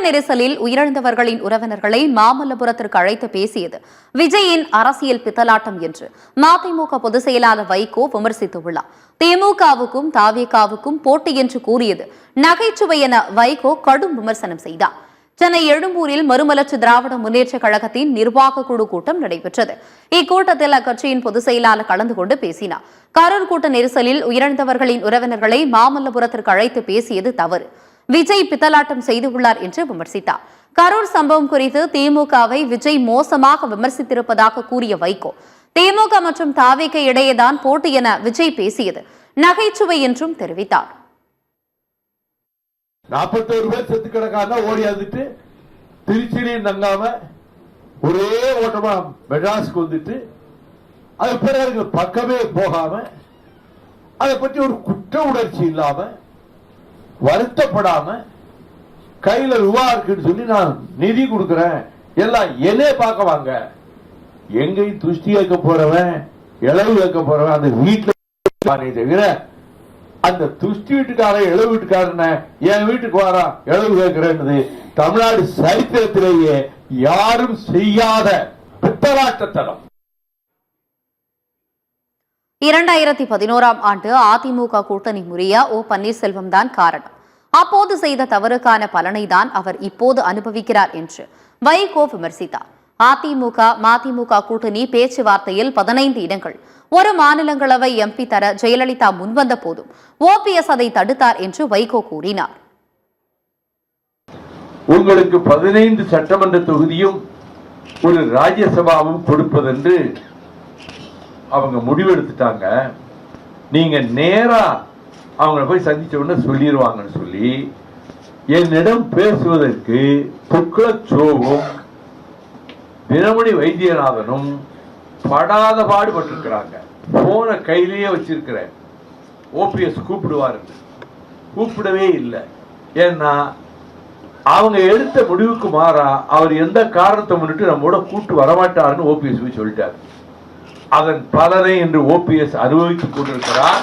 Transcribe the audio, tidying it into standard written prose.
நெரிசலில் உயிரிழந்தவர்களின் உறவினர்களை மாமல்லபுரத்திற்கு அழைத்து பேசியது விஜயின் அரசியல் பித்தலாட்டம் என்று மதிமுக பொதுச் செயலாளர் வைகோ விமர்சித்துள்ளார். திமுகவுக்கும் தாவேகாவுக்கும் போட்டி என்று கூறியது நகைச்சுவை என வைகோ கடும் விமர்சனம் செய்தார். சென்னை எழும்பூரில் மறுமலர்ச்சி திராவிட முன்னேற்ற கழகத்தின் நிர்வாக குழு கூட்டம் நடைபெற்றது. இக்கூட்டத்தில் அக்கட்சியின் பொதுச் செயலாளர் கலந்து கொண்டு பேசினார். கரூர் கூட்ட நெரிசலில் உயிரிழந்தவர்களின் உறவினர்களை மாமல்லபுரத்திற்கு அழைத்து பேசியது தவறு, விஜய் பித்தலாட்டம் செய்துள்ளார் என்று விமர்சித்தார். கரூர் சம்பவம் குறித்து திமுகவை விஜய் மோசமாக விமர்சித்திருப்பதாக கூறிய வைகோ, திமுக மற்றும் தாவேக இடையேதான் போட்டி என விஜய் பேசியது நகைச்சுவை என்றும் தெரிவித்தார். 41 பேர் செத்து கிடக்காம ஓடியாந்துட்டு திருச்சியிலையும் தங்காம ஒரே ஓட்டமா மெட்ராஸ்க்கு வந்துட்டு அது பிறகு பக்கமே போகாம அதை பற்றி ஒரு குற்ற உணர்ச்சி இல்லாம வருத்தப்படாம கையில ரூபா இருக்குன்னு சொல்லி நான் நிதி கொடுக்கிறேன் எல்லாம் என்னே பார்க்க வாங்க, எங்கேயும் துஷ்டி வைக்க போறவன் இளவு வைக்க போறவன் அந்த வீட்டுல தவிர அந்த துஷ்டி வீட்டுக்காரன் இளவு வீட்டுக்காரன என் வீட்டுக்கு வாரா இளவு கேட்கிறேன்னு தமிழ்நாடு சரித்திரத்திலேயே யாரும் செய்யாத பித்தலாட்டத்தனம். 2011ஆம் ஆண்டு அதிமுக கூட்டணி முறிய ஓ பன்னீர்செல்வம் தான் காரணம். அப்போது செய்த தவறுக்கான பலனை தான் அவர் இப்போது அனுபவிக்கிறார் என்று வைகோ விமர்சித்தார். அதிமுக மதிமுக கூட்டணி பேச்சுவார்த்தையில் 15 இடங்கள் ஒரு மாநிலங்களவை எம்பி தர ஜெயலலிதா முன்வந்த போதும் ஓபிஎஸ் அதை தடுத்தார் என்று வைகோ கூறினார். உங்களுக்கு 15 சட்டமன்ற தொகுதியும் ஒரு ராஜ்யசபாவும் கொடுப்பதென்று அவங்க முடிவெடுத்துட்டாங்க. நீங்க நேரா அவங்களை போய் சந்திச்ச உடனே சொல்லிடுவாங்கன்னு சொல்லி என்னிடம் பேசுவதற்கு துக்ளச்சோவும் தினமணி வைத்தியநாதனும் படாத பாடுபட்டிருக்கிறாங்க. போன கையிலேயே வச்சிருக்கிறேன், ஓபிஎஸ் கூப்பிடுவார், கூப்பிடவே இல்லை. ஏன்னா அவங்க எடுத்த முடிவுக்கு மாறா அவர் எந்த காரணத்தை முன்னிட்டு நம்மோட கூட்டு வரமாட்டாருன்னு ஓபிஎஸ் சொல்லிட்டார். அதன் பலனை இன்று ஓபிஎஸ் அனுபவித்துக் கொண்டிருக்கிறார்.